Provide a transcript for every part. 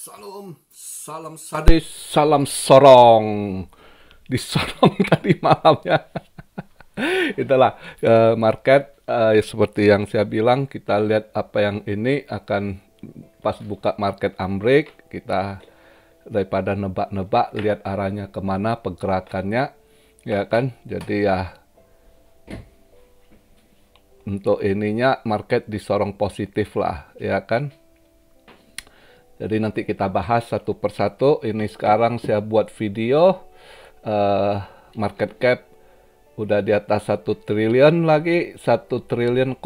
Salam sadis, salam sorong. Disorong tadi malam ya. Itulah market seperti yang saya bilang, kita lihat apa yang ini akan pas buka market Amrik, kita daripada nebak-nebak lihat arahnya kemana pergerakannya, ya kan. Jadi ya untuk ininya market disorong positif lah, ya kan. Jadi nanti kita bahas satu persatu. Ini sekarang saya buat video market cap udah di atas 1 triliun lagi, 1 triliun,080,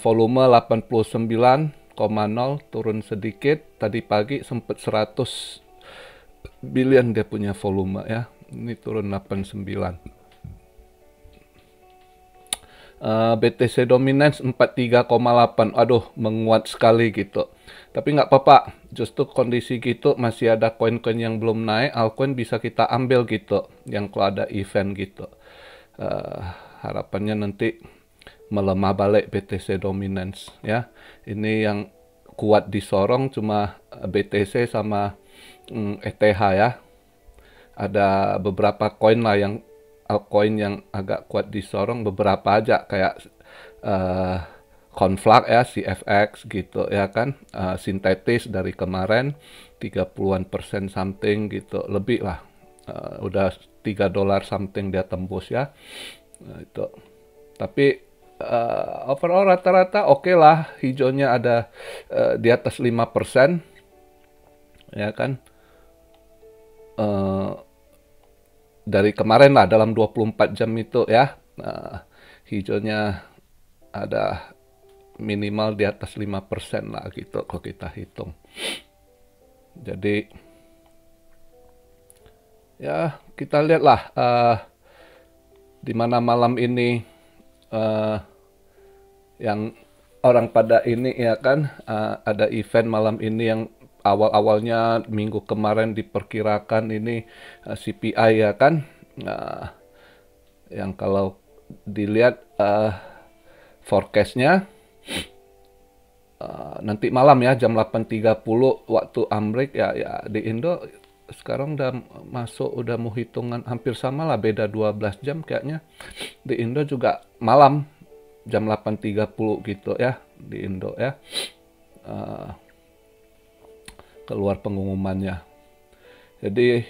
volume 89,0, turun sedikit. Tadi pagi sempat 100 billion dia punya volume ya. Ini turun 89. BTC Dominance 43,8, aduh menguat sekali gitu. Tapi nggak apa-apa, justru kondisi gitu masih ada koin-koin yang belum naik, altcoin bisa kita ambil gitu, yang kalau ada event gitu. Harapannya nanti melemah balik BTC Dominance ya. Ini yang kuat disorong cuma BTC sama ETH ya. Ada beberapa koin lah yang altcoin yang agak kuat disorong, beberapa aja kayak Conflux ya, CFX gitu ya kan, sintetis dari kemarin 30-an% something gitu, lebih lah, udah $3 something dia tembus ya. Itu tapi overall rata-rata oke lah, hijaunya ada di atas 5% ya kan. Dari kemarin lah dalam 24 jam itu ya, hijaunya ada minimal di atas 5% lah gitu kalau kita hitung. Jadi ya kita lihatlah di mana malam ini yang orang pada ini ya kan, ada event malam ini yang awal-awalnya minggu kemarin diperkirakan ini CPI ya kan, yang kalau dilihat forecastnya nanti malam ya jam 8.30 waktu Amrik ya, di Indo sekarang udah masuk, udah mau hitungan hampir sama lah, beda 12 jam kayaknya. Di Indo juga malam jam 8.30 gitu ya di Indo ya, keluar pengumumannya. Jadi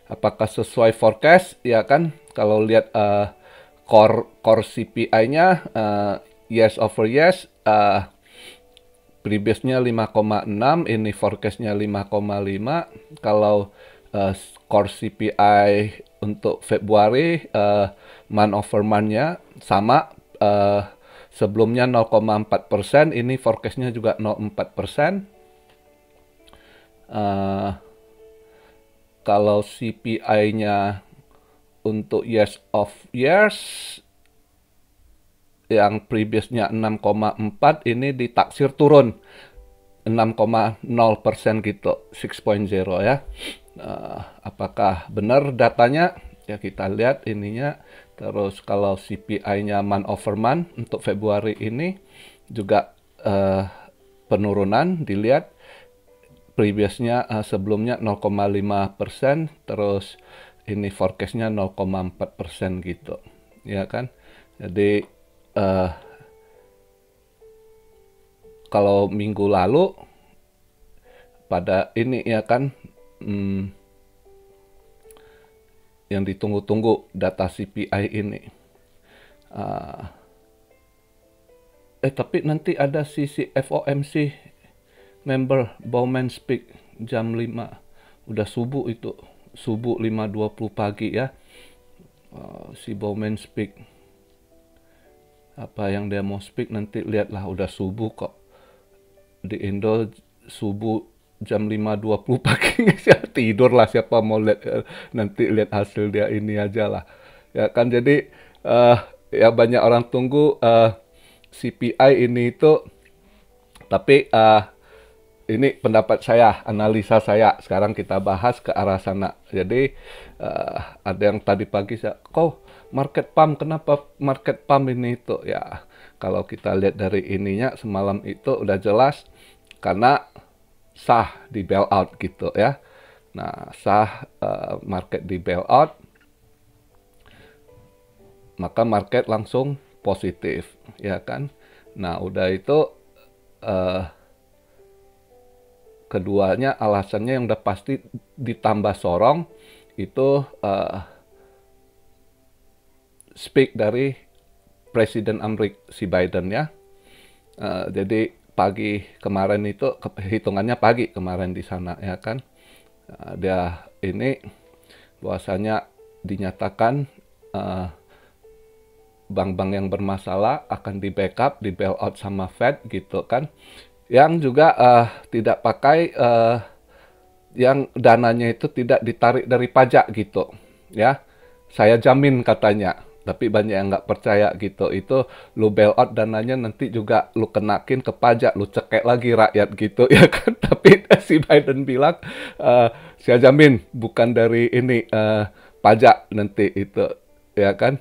apakah sesuai forecast ya kan? Kalau lihat core CPI-nya yes over yes, previously 5,6, ini forecastnya 5,5. Kalau core CPI untuk Februari month over month-nya sama, sebelumnya 0,4%, ini forecastnya juga 0,4%. Kalau CPI-nya untuk years of years yang previousnya 6,4, ini ditaksir turun 6,0% gitu, 6.0 ya. Apakah benar datanya? Ya kita lihat ininya. Terus kalau CPI-nya month over month untuk Februari ini juga penurunan dilihat. Previously sebelumnya 0,5%, terus ini forecastnya 0,4% gitu, ya kan. Jadi kalau minggu lalu pada ini ya kan, yang ditunggu-tunggu data CPI ini. Tapi nanti ada sisi FOMC member Bowman Speak jam 5, udah subuh itu, subuh 5.20 pagi ya. Si Bowman Speak apa yang dia mau speak nanti lihatlah, udah subuh kok di Indo, subuh jam 5.20 pagi. Saya tidur lah, siapa mau lihat nanti lihat hasil dia ini aja lah ya kan. Jadi ya banyak orang tunggu CPI ini itu, tapi ini pendapat saya, analisa saya. Sekarang kita bahas ke arah sana. Jadi ada yang tadi pagi saya, market pump, kenapa market pump ini itu? Ya kalau kita lihat dari ininya semalam itu udah jelas karena sah di bailout gitu ya. Nah, sah market di bailout, maka market langsung positif, ya kan? Nah, udah itu keduanya alasannya yang udah pasti ditambah sorong itu speak dari Presiden Amerika si Biden ya. Jadi pagi kemarin itu hitungannya pagi kemarin di sana ya kan. Dia ini bahwasanya dinyatakan bank-bank yang bermasalah akan di backup, di bailout sama Fed gitu kan. Yang juga tidak pakai yang dananya itu tidak ditarik dari pajak gitu ya. Saya jamin katanya. Tapi banyak yang nggak percaya gitu. Itu lu bailout dananya nanti juga lu kenakin ke pajak, lu cekek lagi rakyat gitu ya kan. Tapi si Biden bilang, saya jamin bukan dari ini pajak nanti itu ya kan.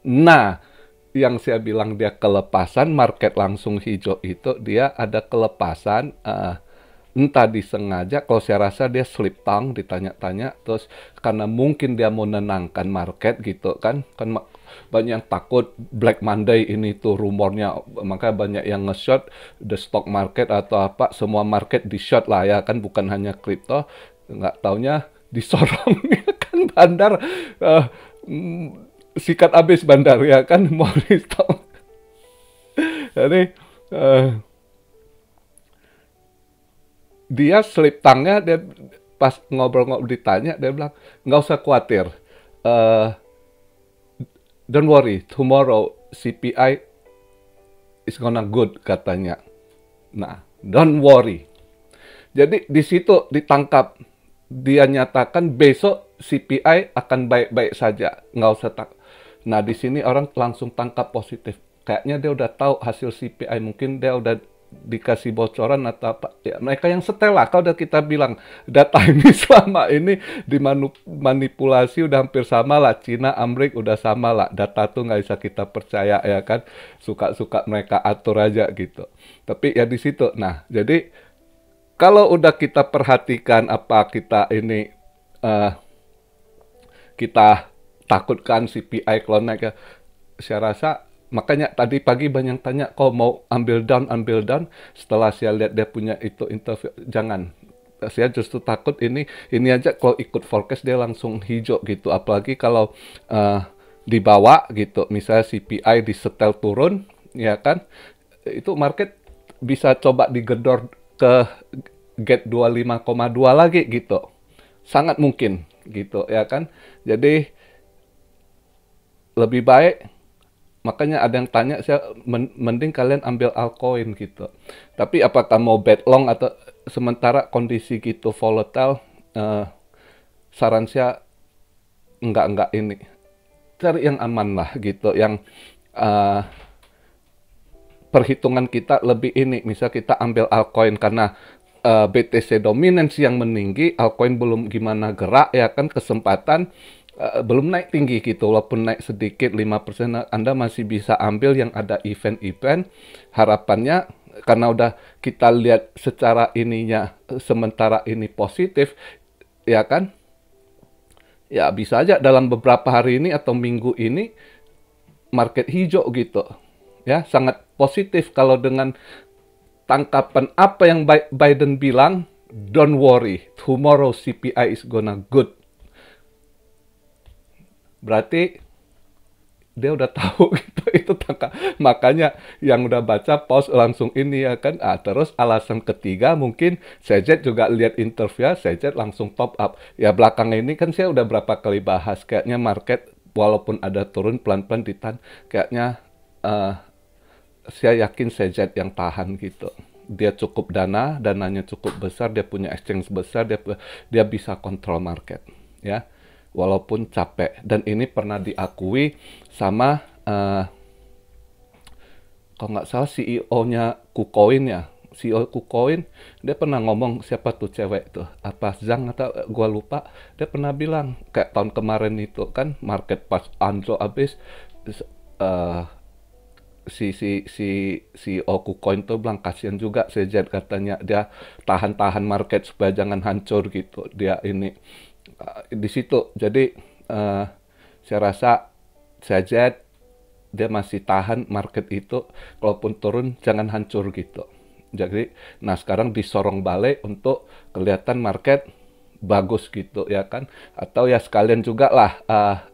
Nah, yang saya bilang dia kelepasan, market langsung hijau itu dia ada kelepasan entah disengaja, kalau saya rasa dia slip tongue, ditanya-tanya, terus karena mungkin dia mau menenangkan market gitu kan banyak yang takut Black Monday ini tuh rumornya, maka banyak yang nge-short the stock market atau apa, semua market di-short lah ya kan, bukan hanya kripto, nggak taunya disorong ya kan bandar, sikat habis bandar ya kan, mau di-stop. Jadi, dia slip tongue-nya, dia pas ngobrol-ngobrol ditanya, dia bilang, nggak usah khawatir. Uh, don't worry, tomorrow CPI is gonna good, katanya. Nah, don't worry. Jadi di situ ditangkap. Dia nyatakan besok CPI akan baik-baik saja. Nggak usah Nah, di sini orang langsung tangkap positif. Kayaknya dia udah tahu hasil CPI. Mungkin dia udah dikasih bocoran atau apa. Ya, mereka yang setel lah. Kalau udah kita bilang data ini selama ini dimanipulasi udah hampir sama lah. Cina, Amerika udah sama lah. Data tuh nggak bisa kita percaya ya kan. Suka-suka mereka atur aja gitu. Tapi ya di situ. Nah, jadi kalau udah kita perhatikan apa kita ini kita takutkan CPI kalau naik ya, saya rasa makanya tadi pagi banyak tanya, kok mau ambil down. Setelah saya lihat dia punya itu interview, jangan. Saya justru takut ini aja kalau ikut forecast dia langsung hijau gitu. Apalagi kalau dibawa gitu, misalnya CPI disetel turun, ya kan, itu market bisa coba digedor ke gap 25,2 lagi gitu. Sangat mungkin gitu ya kan. Jadi lebih baik, makanya ada yang tanya, saya mending kalian ambil altcoin gitu. Tapi apakah mau bet long atau sementara kondisi gitu volatile, saran saya enggak ini. Cari yang aman lah gitu, yang perhitungan kita lebih ini. Misal kita ambil altcoin karena BTC dominance yang meninggi, altcoin belum gimana gerak ya kan, kesempatan belum naik tinggi gitu, walaupun naik sedikit 5%, Anda masih bisa ambil yang ada event-event. Harapannya karena udah kita lihat secara ininya sementara ini positif, ya kan? Ya bisa aja dalam beberapa hari ini atau minggu ini market hijau gitu. Ya, sangat positif kalau dengan tangkapan apa yang Biden bilang, don't worry, tomorrow CPI is gonna good. Berarti dia udah tahu gitu, itu tangkap. Makanya yang udah baca pause langsung ini ya kan. Terus alasan ketiga mungkin CZ juga lihat interview, CZ langsung top up. Ya belakang ini kan saya udah berapa kali bahas, kayaknya market walaupun ada turun pelan-pelan ditahan, kayaknya saya yakin CZ yang tahan gitu. Dia cukup dananya cukup besar, dia punya exchange besar, dia bisa kontrol market ya. Walaupun capek, dan ini pernah diakui sama kalau nggak salah CEO-nya KuCoin ya, CEO KuCoin, dia pernah ngomong, siapa tuh cewek tuh, apa Zhang atau gua lupa, dia pernah bilang kayak tahun kemarin itu kan market pas anjlok abis, si KuCoin tuh bilang kasihan juga CZ, katanya dia tahan-tahan market supaya jangan hancur gitu. Dia ini di situ. Jadi saya rasa CZ dia masih tahan market itu, kalaupun turun jangan hancur gitu. Jadi, nah sekarang disorong balik untuk kelihatan market bagus gitu ya kan, atau ya sekalian juga lah,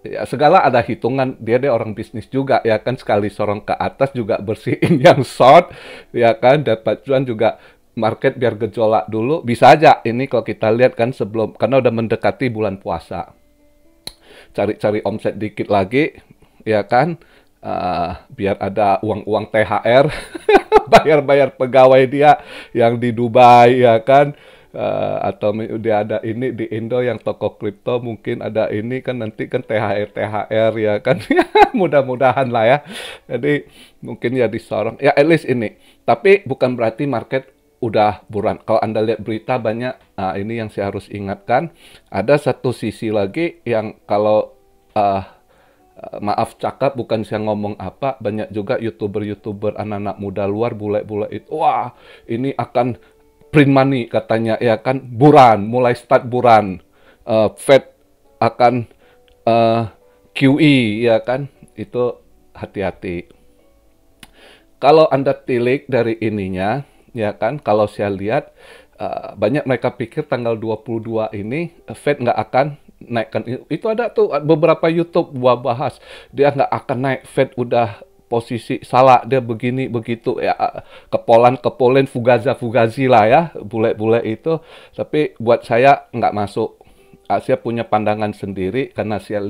ya segala ada hitungan, dia orang bisnis juga ya kan, sekali sorong ke atas juga bersihin yang short ya kan, dapat cuan juga. Market biar gejolak dulu, bisa aja ini kalau kita lihat kan sebelum, karena udah mendekati bulan puasa, cari-cari omset dikit lagi ya kan. Biar ada uang-uang THR, bayar-bayar pegawai dia yang di Dubai ya kan. Atau dia ada ini di Indo yang toko kripto, mungkin ada ini kan, nanti kan THR ya kan. Mudah-mudahan lah ya. Jadi mungkin ya disorong ya, at least ini. Tapi bukan berarti market udah buran. Kalau Anda lihat berita banyak, ini yang saya harus ingatkan. Ada satu sisi lagi yang kalau maaf cakap, bukan saya ngomong apa, banyak juga YouTuber anak-anak muda luar, bule-bule itu, wah ini akan print money katanya ya kan, buran, mulai start buran, Fed akan QE ya kan, itu hati-hati. Kalau Anda tilik dari ininya ya kan, kalau saya lihat banyak mereka pikir tanggal 22 ini Fed nggak akan naikkan. Itu ada tuh beberapa YouTube gua bahas, dia nggak akan naik, Fed udah posisi salah, dia begini begitu ya, kepolen fugazi lah ya, bule-bule itu. Tapi buat saya nggak masuk. Saya punya pandangan sendiri karena saya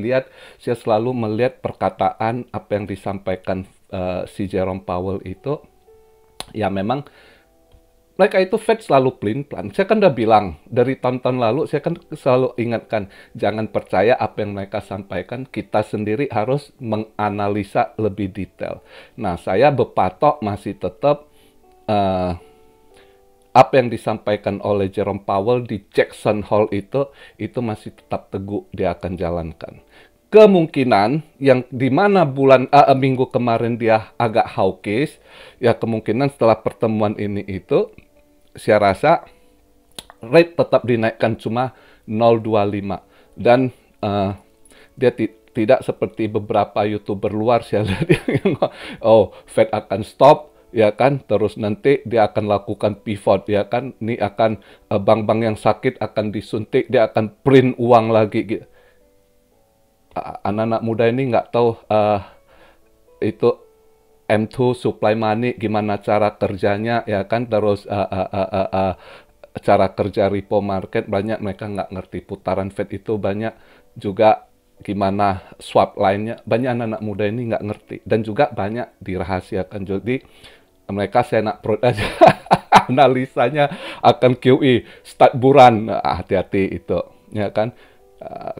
selalu melihat perkataan apa yang disampaikan si Jerome Powell itu, ya memang mereka itu Fed selalu pelin-pelan. Saya kan udah bilang, dari tahun-tahun lalu, saya kan selalu ingatkan, jangan percaya apa yang mereka sampaikan, kita sendiri harus menganalisa lebih detail. Nah, saya berpatok masih tetap apa yang disampaikan oleh Jerome Powell di Jackson Hole itu masih tetap teguh dia akan jalankan. Kemungkinan yang dimana minggu kemarin dia agak hawkish, ya kemungkinan setelah pertemuan ini itu, saya rasa rate tetap dinaikkan cuma 0,25. Dan dia tidak seperti beberapa YouTuber luar, saya lihat yang, oh Fed akan stop, ya kan, terus nanti dia akan lakukan pivot, ya kan, ini akan bank-bank yang sakit akan disuntik, dia akan print uang lagi gitu. Anak-anak muda ini nggak tahu itu M2 supply money gimana cara kerjanya ya kan, terus cara kerja repo market banyak mereka nggak ngerti, putaran Fed itu banyak juga, gimana swap lainnya banyak anak-anak muda ini nggak ngerti, dan juga banyak dirahasiakan. Jadi mereka saya nak perut aja analisanya akan QE start buran, hati-hati itu ya kan.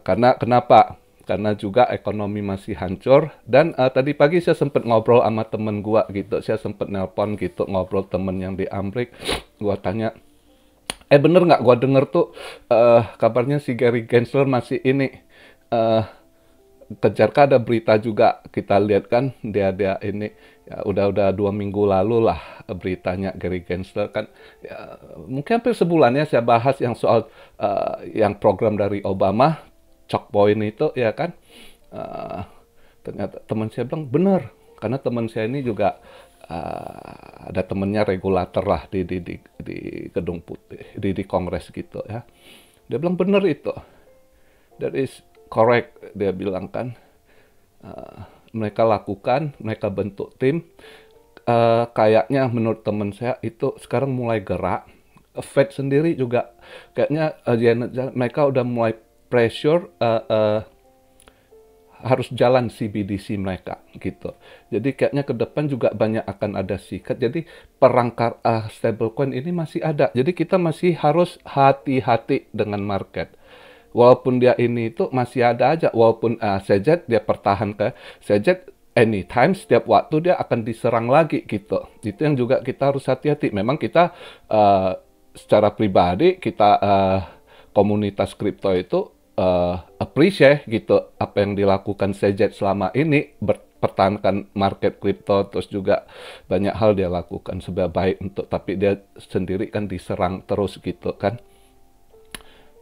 Karena kenapa? Karena juga ekonomi masih hancur. Dan tadi pagi saya sempat ngobrol sama temen gua gitu. Saya sempat nelpon gitu, ngobrol temen yang di Amrik. Gua tanya, bener nggak gua denger tuh kabarnya si Gary Gensler masih ini, kejar, ada berita juga kita lihat kan, dia ini ya udah 2 minggu lalu lah beritanya Gary Gensler kan, ya, mungkin hampir sebulannya saya bahas yang soal yang program dari Obama, Chalk Point itu ya kan. Ternyata teman saya bilang benar, karena teman saya ini juga ada temennya regulator lah di Gedung Putih, di Kongres gitu ya. Dia bilang benar itu, that is correct, dia bilang kan. Mereka lakukan, mereka bentuk tim, kayaknya menurut teman saya itu sekarang mulai gerak. Fed sendiri juga kayaknya mereka udah mulai pressure harus jalan CBDC mereka gitu. Jadi kayaknya ke depan juga banyak akan ada sikat. Jadi perangkat stablecoin ini masih ada. Jadi kita masih harus hati-hati dengan market. Walaupun dia ini itu masih ada aja. Walaupun CZ dia pertahankan, CZ anytime, setiap waktu dia akan diserang lagi gitu. Itu yang juga kita harus hati-hati. Memang kita secara pribadi, kita komunitas kripto itu appreciate gitu apa yang dilakukan CZ selama ini, pertahankan market kripto, terus juga banyak hal dia lakukan sebaik baik untuk, tapi dia sendiri kan diserang terus gitu kan.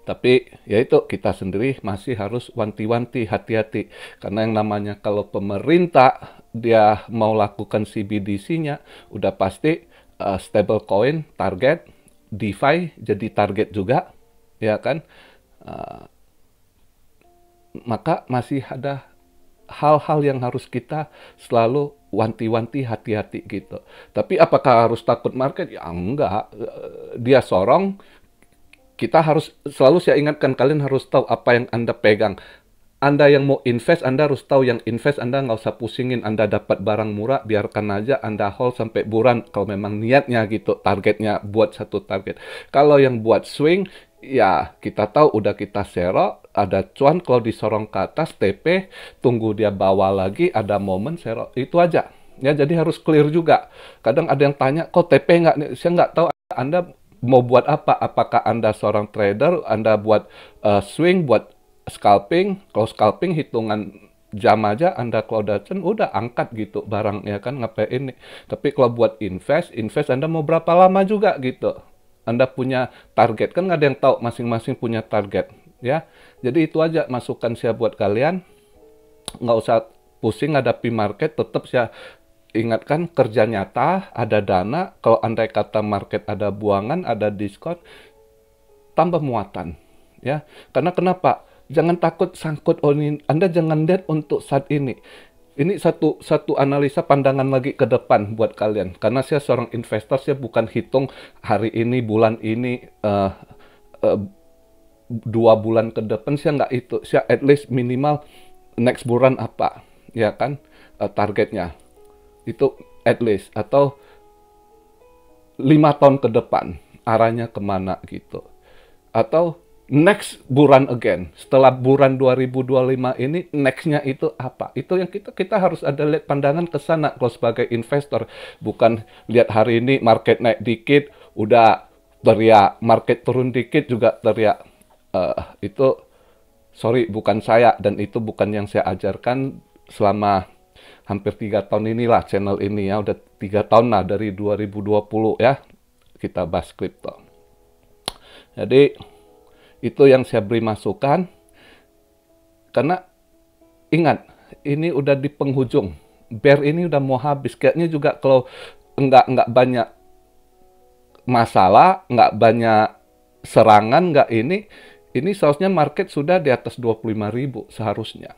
Tapi ya itu, kita sendiri masih harus wanti-wanti, hati-hati. Karena yang namanya kalau pemerintah dia mau lakukan CBDC-nya, udah pasti stable coin target, DeFi jadi target juga, ya kan? Uh, maka masih ada hal-hal yang harus kita selalu wanti-wanti, hati-hati gitu. Tapi apakah harus takut market? Ya enggak. Dia sorong, kita harus selalu, saya ingatkan, kalian harus tahu apa yang Anda pegang. Anda yang mau invest, Anda harus tahu yang invest, Anda nggak usah pusingin. Anda dapat barang murah, biarkan aja Anda hold sampai bulan, kalau memang niatnya gitu, targetnya buat satu target. Kalau yang buat swing, ya kita tahu udah kita serok, ada cuan, kalau disorong ke atas, TP, tunggu dia bawa lagi, ada momen serok, itu aja. Ya, jadi harus clear juga. Kadang ada yang tanya, kok TP nggak? Saya nggak tahu Anda mau buat apa. Apakah Anda seorang trader, Anda buat swing, buat scalping. Kalau scalping hitungan jam aja, Anda kalau datang udah angkat gitu barang, ya kan, ngapain ini. Tapi kalau buat invest Anda mau berapa lama juga gitu. Anda punya target, kan nggak ada yang tahu, masing-masing punya target, ya. Jadi itu aja masukan saya buat kalian. Nggak usah pusing hadapi market, tetap saya ingatkan, kerja nyata, ada dana. Kalau andai kata market ada buangan, ada diskon, tambah muatan, ya. Karena kenapa? Jangan takut sangkut, oh ini, Anda jangan lihat untuk saat ini. Ini satu analisa pandangan lagi ke depan buat kalian. Karena saya seorang investor, saya bukan hitung hari ini, bulan ini, 2 bulan ke depan, saya nggak itu. Saya at least minimal next bulan apa, ya kan, targetnya. Itu at least, atau 5 tahun ke depan, arahnya kemana gitu. Atau next bulan again, setelah bulan 2025 ini, nextnya itu apa? Itu yang kita harus ada lihat pandangan ke sana kalau sebagai investor. Bukan lihat hari ini market naik dikit, udah teriak, market turun dikit juga teriak. Itu, sorry, bukan saya, dan itu bukan yang saya ajarkan selama hampir 3 tahun inilah channel ini ya. Udah 3 tahun lah, dari 2020 ya, kita bahas kripto. Jadi itu yang saya beri masukan, karena ingat, ini udah di penghujung. Bear ini udah mau habis. Kayaknya juga kalau nggak banyak masalah, nggak banyak serangan, nggak ini seharusnya market sudah di atas 25.000 seharusnya.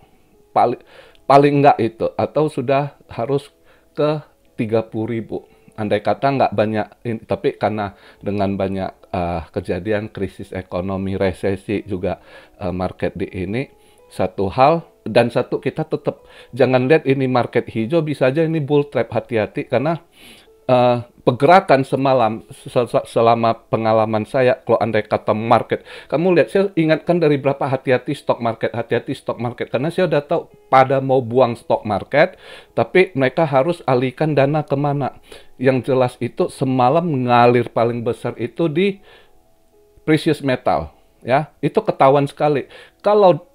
Paling nggak itu, atau sudah harus ke 30.000. Andai kata nggak banyak, tapi karena dengan banyak kejadian krisis ekonomi, resesi juga, market di ini, satu hal, dan satu, kita tetap jangan lihat ini market hijau, bisa aja ini bull trap, hati-hati. Karena pergerakan semalam, selama pengalaman saya, kalau andai kata market, kamu lihat, saya ingatkan dari berapa, hati-hati stok market, karena saya udah tahu pada mau buang stok market, tapi mereka harus alihkan dana kemana. Yang jelas itu semalam ngalir paling besar itu di precious metal, ya, itu ketahuan sekali. Kalau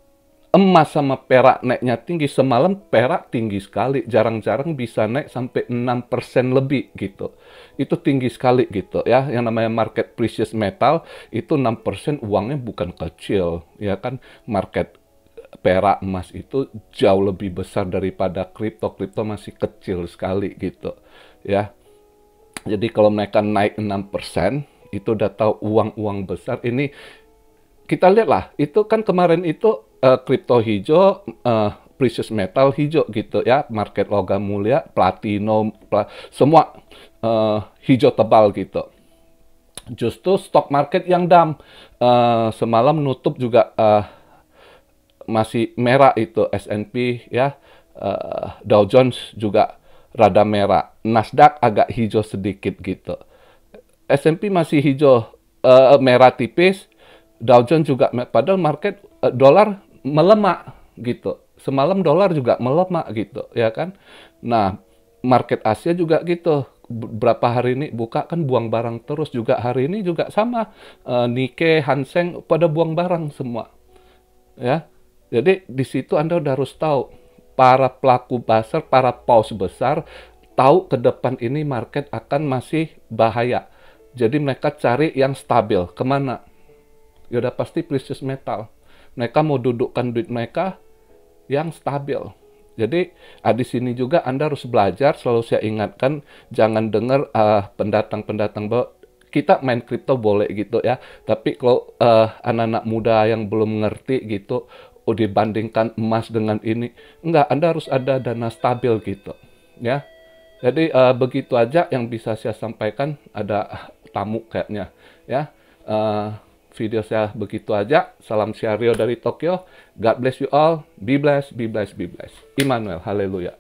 emas sama perak naiknya tinggi, semalam perak tinggi sekali, jarang-jarang bisa naik sampai 6% lebih gitu. Itu tinggi sekali gitu ya. Yang namanya market precious metal itu 6%, uangnya bukan kecil, ya kan. Market perak, emas itu jauh lebih besar daripada kripto. Kripto masih kecil sekali gitu ya. Jadi kalau mereka naik 6%, itu udah tahu uang-uang besar. Ini kita lihatlah, itu kan kemarin itu kripto hijau, precious metal hijau gitu ya, market logam mulia, platinum, semua hijau tebal gitu. Justru stock market yang semalam nutup juga masih merah itu, S&P ya, Dow Jones juga rada merah, Nasdaq agak hijau sedikit gitu. S&P masih hijau, merah tipis, Dow Jones juga, padahal market dolar melemah gitu. Semalam dolar juga melemah gitu, ya kan. Nah, market Asia juga gitu. Berapa hari ini buka kan buang barang terus, juga hari ini juga sama. Nikkei, Hang Seng pada buang barang semua. Ya. Jadi di situ Anda udah harus tahu para pelaku pasar, para paus besar tahu ke depan ini market akan masih bahaya. Jadi mereka cari yang stabil. Kemana? Ya udah pasti precious metal. Mereka mau dudukkan duit mereka yang stabil. Jadi di sini juga Anda harus belajar, selalu saya ingatkan, jangan dengar pendatang-pendatang bahwa kita main kripto boleh gitu ya. Tapi kalau anak-anak muda yang belum ngerti gitu, dibandingkan emas dengan ini, enggak, Anda harus ada dana stabil gitu ya. Jadi begitu aja yang bisa saya sampaikan. Ada tamu kayaknya ya. Video saya begitu aja. Salam Syario dari Tokyo. God bless you all. Be blessed, be blessed, be blessed. Immanuel, haleluya.